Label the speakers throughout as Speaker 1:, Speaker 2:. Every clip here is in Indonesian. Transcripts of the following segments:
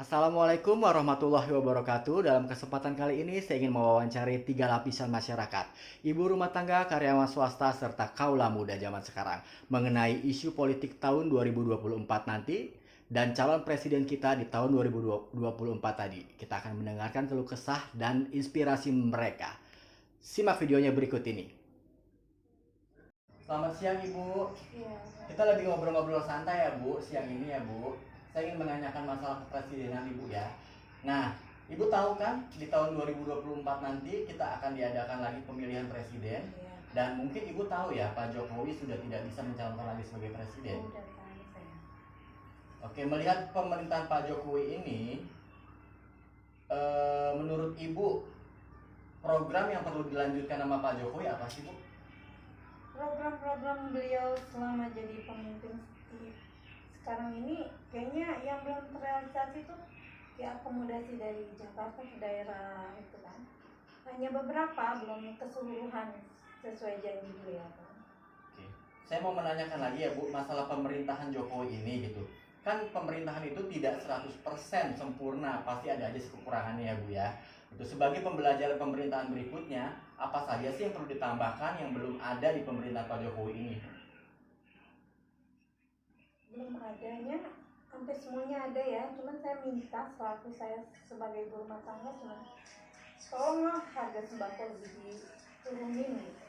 Speaker 1: Assalamualaikum warahmatullahi wabarakatuh. Dalam kesempatan kali ini saya ingin mewawancari 3 lapisan masyarakat, ibu rumah tangga, karyawan swasta, serta kaula muda zaman sekarang mengenai isu politik tahun 2024 nanti dan calon presiden kita di tahun 2024 tadi. Kita akan mendengarkan keluh kesah dan inspirasi mereka. Simak videonya berikut ini. Selamat siang Ibu.
Speaker 2: Iya.
Speaker 1: Kita lagi ngobrol-ngobrol santai ya Bu, siang ini ya Bu. Saya ingin menanyakan masalah kepresidenan Ibu ya. Nah, Ibu tahu kan di tahun 2024 nanti kita akan diadakan lagi pemilihan presiden.
Speaker 2: Iya.
Speaker 1: Dan mungkin Ibu tahu ya, Pak Jokowi sudah tidak bisa mencalonkan lagi sebagai presiden.
Speaker 2: Udah tahu saya.
Speaker 1: Oke, melihat pemerintahan Pak Jokowi ini, menurut Ibu program yang perlu dilanjutkan sama Pak Jokowi apa sih Bu?
Speaker 2: Program-program beliau selama jadi pemimpin sekarang ini kayaknya yang belum terrealisasi itu ya akomodasi dari Jakarta ke daerah itu kan. Hanya beberapa, belum keseluruhan sesuai janji beliau kan.
Speaker 1: Oke. Saya mau menanyakan lagi ya Bu, masalah pemerintahan Jokowi ini gitu. Kan pemerintahan itu tidak 100% sempurna, pasti ada aja kekurangannya ya Bu ya. Itu sebagai pembelajaran pemerintahan berikutnya, apa saja sih yang perlu ditambahkan yang belum ada di pemerintahan Pak Jokowi ini?
Speaker 2: Belum adanya, hampir semuanya ada ya. Cuman saya minta selaku saya sebagai ibu rumah tangga cuman tolonglah harga sembako lebih diturunin gitu.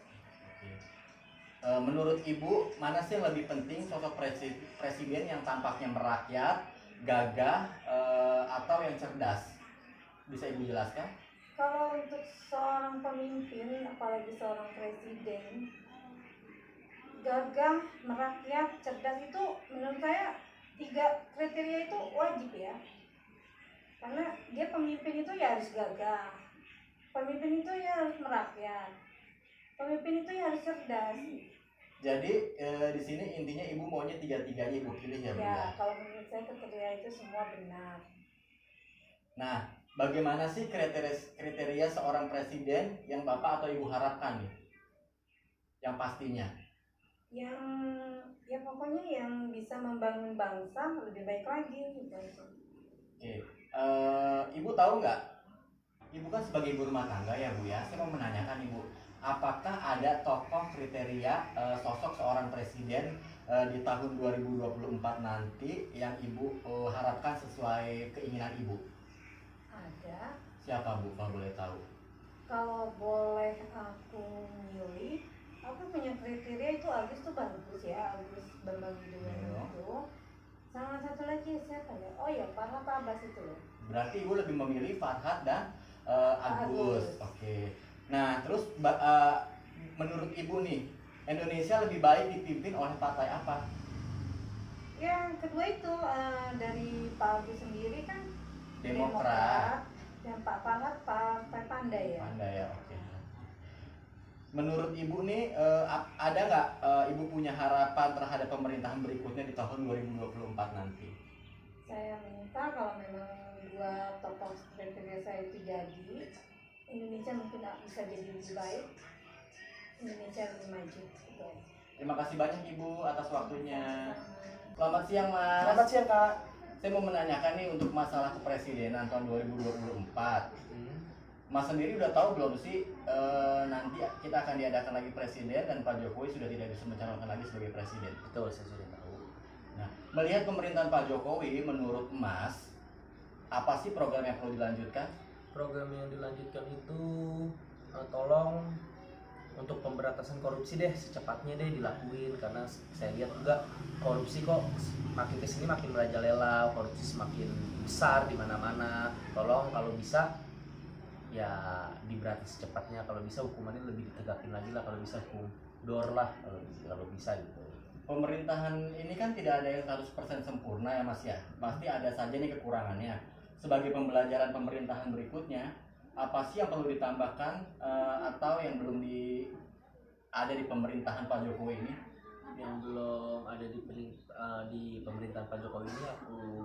Speaker 1: Menurut Ibu, mana sih yang lebih penting sosok presiden yang tampaknya merakyat, gagah, atau yang cerdas? Bisa Ibu jelaskan?
Speaker 2: Kalau untuk seorang pemimpin, apalagi seorang presiden, gagah, merakyat, cerdas itu menurut saya 3 kriteria itu wajib ya. Karena dia pemimpin itu ya harus gagah, pemimpin itu ya harus merakyat, pemimpin itu ya harus cerdas.
Speaker 1: Jadi di sini intinya Ibu maunya tiga-tiganya Ibu pilih ya Bu
Speaker 2: Ya,
Speaker 1: ya?
Speaker 2: kalau menurut saya kriteria itu semua benar.
Speaker 1: Nah, bagaimana sih kriteria seorang presiden yang Bapak atau Ibu harapkan nih? Yang pastinya.
Speaker 2: Yang ya pokoknya yang bisa membangun bangsa lebih baik lagi gitu aja.
Speaker 1: Oke, Ibu tahu nggak? Ibu kan sebagai ibu rumah tangga ya Bu ya. Saya mau menanyakan Ibu, apakah ada tokoh kriteria sosok seorang presiden di tahun 2024 nanti yang Ibu harapkan sesuai keinginan Ibu?
Speaker 2: Ada.
Speaker 1: Siapa Bu kalau boleh tahu?
Speaker 2: Kalau boleh aku milih, aku punya kriteria itu Agus tuh bagus ya, Agus Bambang Yudhoyono itu. Sama satu lagi siapa ya? Oh ya, Farhad Abbas itu loh.
Speaker 1: Berarti Ibu lebih memilih Farhad dan Agus.
Speaker 2: Agus.
Speaker 1: Oke. Nah, terus menurut Ibu nih, Indonesia lebih baik dipimpin oleh partai apa?
Speaker 2: Yang kedua itu dari Pak Agus sendiri kan
Speaker 1: Demokrat.
Speaker 2: dan Pak Farhad Partai Pandai ya.
Speaker 1: Pandai ya, oke. Menurut Ibu nih, ada nggak Ibu punya harapan terhadap pemerintahan berikutnya di tahun 2024 nanti?
Speaker 2: Saya minta kalau memang dua tokoh kriteria saya itu jadi, Indonesia mungkin bisa jadi lebih baik, Indonesia lebih maju gitu.
Speaker 1: Terima kasih banyak Ibu atas waktunya. Selamat siang Mas.
Speaker 3: Selamat siang Kak.
Speaker 1: Saya mau menanyakan nih untuk masalah kepresidenan tahun 2024. Mas sendiri udah tahu belum sih nanti kita akan diadakan lagi presiden dan Pak Jokowi sudah tidak bisa mencalonkan lagi sebagai presiden?
Speaker 3: Betul, saya sudah tahu.
Speaker 1: Nah, melihat pemerintahan Pak Jokowi, menurut Mas, apa sih program yang perlu dilanjutkan?
Speaker 3: Program yang dilanjutkan itu tolong untuk pemberantasan korupsi deh secepatnya deh dilakuin, karena saya lihat juga korupsi kok makin kesini makin merajalela, korupsi semakin besar di mana-mana. Tolong kalau bisa ya diberantas secepatnya, kalau bisa hukumannya lebih ditegakin lagi lah, kalau bisa hukum dor lah kalau bisa gitu.
Speaker 1: Pemerintahan ini kan tidak ada yang 100% sempurna ya Mas ya. Pasti ada saja nih kekurangannya. Sebagai pembelajaran pemerintahan berikutnya, apa sih yang perlu ditambahkan atau yang belum ada di pemerintahan Pak Jokowi ini?
Speaker 3: Yang belum ada di pemerintahan Pak Jokowi ini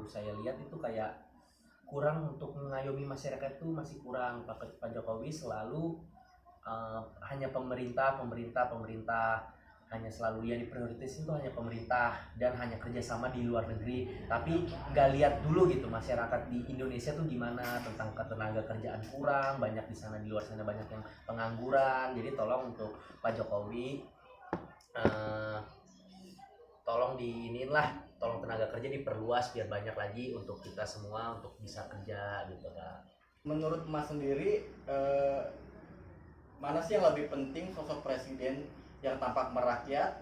Speaker 3: saya lihat itu kayak kurang untuk mengayomi masyarakat, itu masih kurang. Pak Jokowi selalu hanya pemerintah. hanya selalu yang diprioritas itu hanya pemerintah dan hanya kerjasama di luar negeri, tapi nggak lihat dulu gitu masyarakat di Indonesia tuh gimana, tentang ketenaga kerjaan kurang banyak di sana, di luar sana banyak yang pengangguran. Jadi tolong untuk Pak Jokowi, tolong tolong tenaga kerja diperluas biar banyak lagi untuk kita semua untuk bisa kerja gitu kan.
Speaker 1: Menurut Mas sendiri, mana sih yang lebih penting, sosok presiden yang tampak merakyat,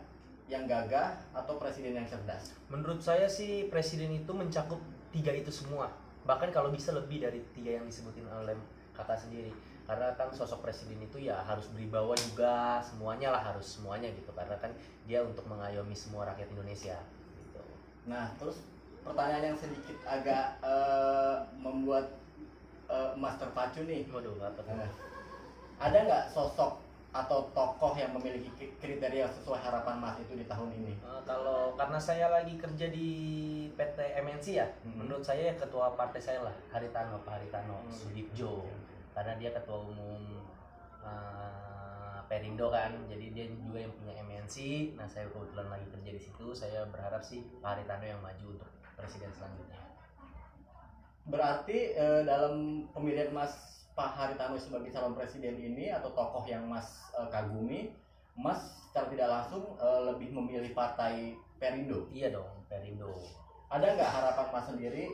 Speaker 1: yang gagah, atau presiden yang cerdas?
Speaker 3: Menurut saya sih presiden itu mencakup 3 itu semua. Bahkan kalau bisa lebih dari 3 yang disebutin oleh kakak sendiri. Karena kan sosok presiden itu ya harus beribawa juga, semuanya lah, harus semuanya gitu. Karena kan dia untuk mengayomi semua rakyat Indonesia gitu.
Speaker 1: Nah, terus pertanyaan yang sedikit agak membuat Mas terpacu nih.
Speaker 3: Waduh, apa tuh?
Speaker 1: Ada nggak sosok atau tokoh yang memiliki kriteria sesuai harapan Mas itu di tahun ini?
Speaker 3: Kalau karena saya lagi kerja di PT MNC ya, menurut saya ya ketua partai saya lah, Pak Haritano Sudibjo, karena dia ketua umum Perindo kan, jadi dia juga yang punya MNC. Nah, saya kebetulan lagi kerja di situ, saya berharap sih Pak Haritano yang maju untuk presiden selanjutnya.
Speaker 1: Berarti dalam pemilihan Mas Pak Haritano sebagai calon presiden ini, atau tokoh yang Mas kagumi, Mas secara tidak langsung lebih memilih partai Perindo?
Speaker 3: Iya dong, Perindo.
Speaker 1: Ada nggak harapan Mas sendiri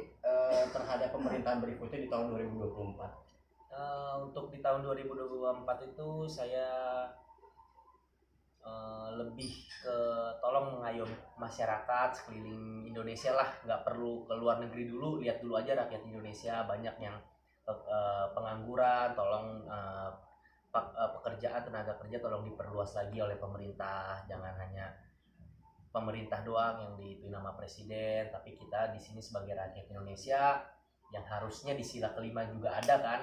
Speaker 1: terhadap pemerintahan berikutnya di tahun 2024?
Speaker 3: Untuk di tahun 2024 itu saya lebih ke tolong mengayomi masyarakat sekeliling Indonesia lah, nggak perlu ke luar negeri dulu, lihat dulu aja rakyat Indonesia banyak yang pengangguran, tolong pekerjaan tenaga kerja tolong diperluas lagi oleh pemerintah, jangan hanya pemerintah doang yang diituin nama presiden, tapi kita di sini sebagai rakyat Indonesia yang harusnya di sila kelima juga ada kan,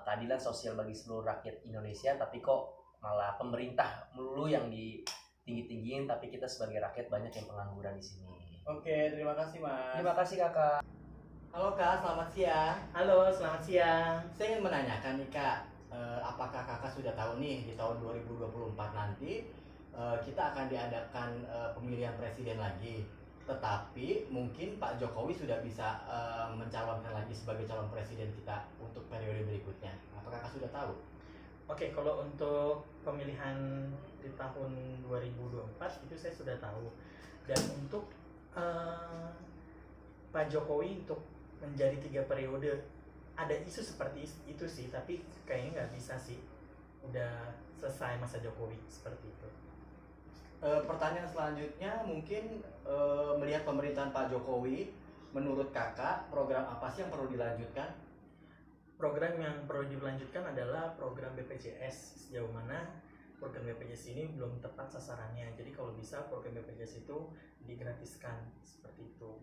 Speaker 3: keadilan sosial bagi seluruh rakyat Indonesia, tapi kok malah pemerintah melulu yang ditinggi-tinggiin, tapi kita sebagai rakyat banyak yang pengangguran di sini.
Speaker 1: Oke, terima kasih Mas.
Speaker 3: Terima kasih kakak.
Speaker 1: Halo Kak, selamat siang.
Speaker 4: Halo, selamat siang.
Speaker 1: Saya ingin menanyakan nih Kak, apakah Kakak sudah tahu nih di tahun 2024 nanti kita akan diadakan pemilihan presiden lagi, tetapi mungkin Pak Jokowi sudah bisa mencalonkan lagi sebagai calon presiden kita untuk periode berikutnya. Apakah Kakak sudah tahu?
Speaker 4: Oke, kalau untuk pemilihan di tahun 2024 itu saya sudah tahu. Dan untuk Pak Jokowi untuk menjadi 3 periode, ada isu seperti itu sih, tapi kayaknya nggak bisa sih. Udah selesai masa Jokowi seperti itu.
Speaker 1: Pertanyaan selanjutnya mungkin melihat pemerintahan Pak Jokowi, menurut Kakak program apa sih yang perlu dilanjutkan?
Speaker 4: Program yang perlu dilanjutkan adalah program BPJS. Sejauh mana program BPJS ini belum tepat sasarannya. Jadi kalau bisa program BPJS itu digratiskan seperti itu.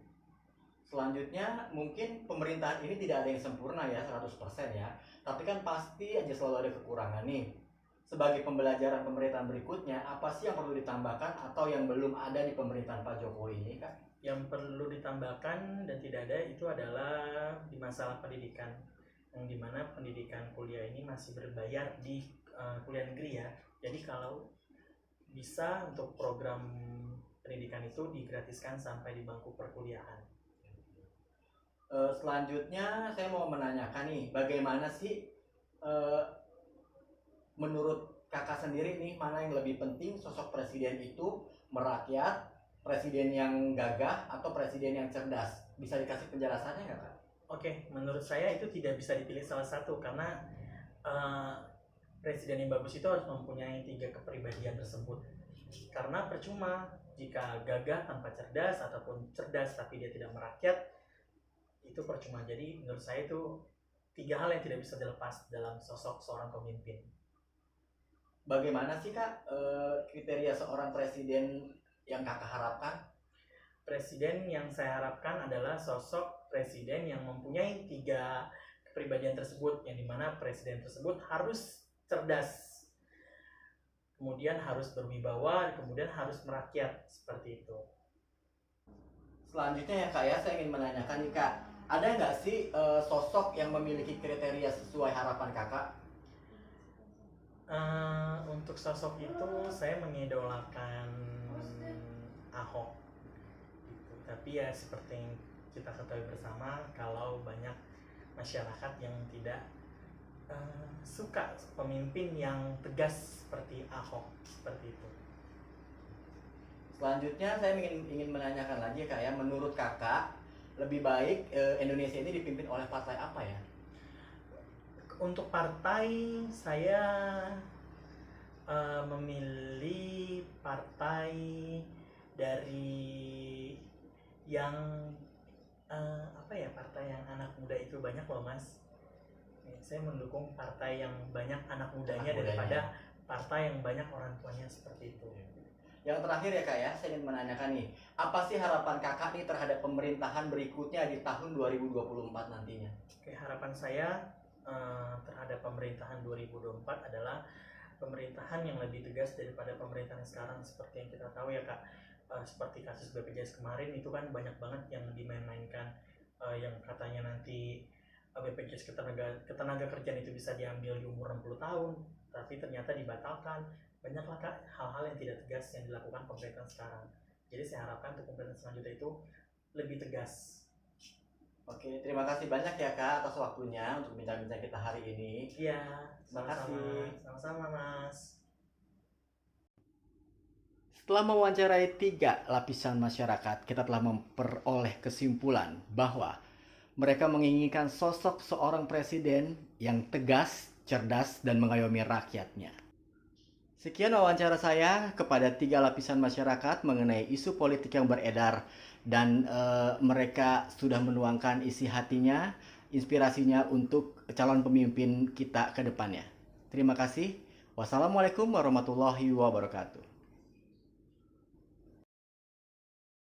Speaker 1: Selanjutnya mungkin pemerintahan ini tidak ada yang sempurna ya 100% ya, tapi kan pasti aja selalu ada kekurangan nih. Sebagai pembelajaran pemerintahan berikutnya, apa sih yang perlu ditambahkan atau yang belum ada di pemerintahan Pak Jokowi ini Kak?
Speaker 4: Yang perlu ditambahkan dan tidak ada itu adalah di masalah pendidikan, yang dimana pendidikan kuliah ini masih berbayar di kuliah negeri ya. Jadi kalau bisa untuk program pendidikan itu digratiskan sampai di bangku perkuliahan.
Speaker 1: Selanjutnya saya mau menanyakan nih, bagaimana sih menurut Kakak sendiri nih, mana yang lebih penting, sosok presiden itu merakyat, presiden yang gagah, atau presiden yang cerdas? Bisa dikasih penjelasannya nggak Kak?
Speaker 4: Oke, menurut saya itu tidak bisa dipilih salah satu, karena presiden yang bagus itu harus mempunyai 3 kepribadian tersebut. Karena percuma jika gagah tanpa cerdas, ataupun cerdas tapi dia tidak merakyat, itu percuma. Jadi menurut saya itu 3 hal yang tidak bisa dilepas dalam sosok seorang pemimpin.
Speaker 1: Bagaimana sih Kak kriteria seorang presiden yang Kakak harapkan?
Speaker 4: Presiden yang saya harapkan adalah sosok presiden yang mempunyai 3 kepribadian tersebut, yang dimana presiden tersebut harus cerdas, kemudian harus berwibawa, kemudian harus merakyat, seperti itu.
Speaker 1: Selanjutnya ya Kak ya, saya ingin menanyakan nih Kak, ada nggak sih sosok yang memiliki kriteria sesuai harapan Kakak?
Speaker 4: Untuk sosok itu saya mengidolakan Ahok gitu. Tapi ya seperti yang kita ketahui bersama, kalau banyak masyarakat yang tidak suka pemimpin yang tegas seperti Ahok, seperti itu.
Speaker 1: Selanjutnya saya ingin menanyakan lagi Kak ya, menurut Kakak lebih baik Indonesia ini dipimpin oleh partai apa ya?
Speaker 4: Untuk partai saya memilih partai dari yang partai yang anak muda itu banyak loh Mas. Saya mendukung partai yang banyak anak mudanya daripada partai yang banyak orang tuanya, seperti itu.
Speaker 1: Yang terakhir ya Kak ya, saya ingin menanyakan nih, apa sih harapan Kakak nih terhadap pemerintahan berikutnya di tahun 2024 nantinya?
Speaker 4: Oke, harapan saya terhadap pemerintahan 2024 adalah pemerintahan yang lebih tegas daripada pemerintahan sekarang. Seperti yang kita tahu ya Kak, seperti kasus BPJS kemarin itu kan banyak banget yang dimain-mainkan, yang katanya nanti BPJS ketenaga kerjaan itu bisa diambil di umur 60 tahun, tapi ternyata dibatalkan. Banyaklah Kak hal-hal yang tidak tegas yang dilakukan pemerintahan sekarang. Jadi saya harapkan untuk pemerintahan selanjutnya itu lebih tegas.
Speaker 1: Oke, terima kasih banyak ya Kak atas waktunya untuk bincang-bincang kita hari ini.
Speaker 4: Iya,
Speaker 1: Terima kasih.
Speaker 4: Sama-sama Mas.
Speaker 1: Setelah mewawancarai 3 lapisan masyarakat, kita telah memperoleh kesimpulan bahwa mereka menginginkan sosok seorang presiden yang tegas, cerdas, dan mengayomi rakyatnya. Sekian wawancara saya kepada 3 lapisan masyarakat mengenai isu politik yang beredar, dan mereka sudah menuangkan isi hatinya, inspirasinya untuk calon pemimpin kita ke depannya. Terima kasih. Wassalamualaikum warahmatullahi wabarakatuh.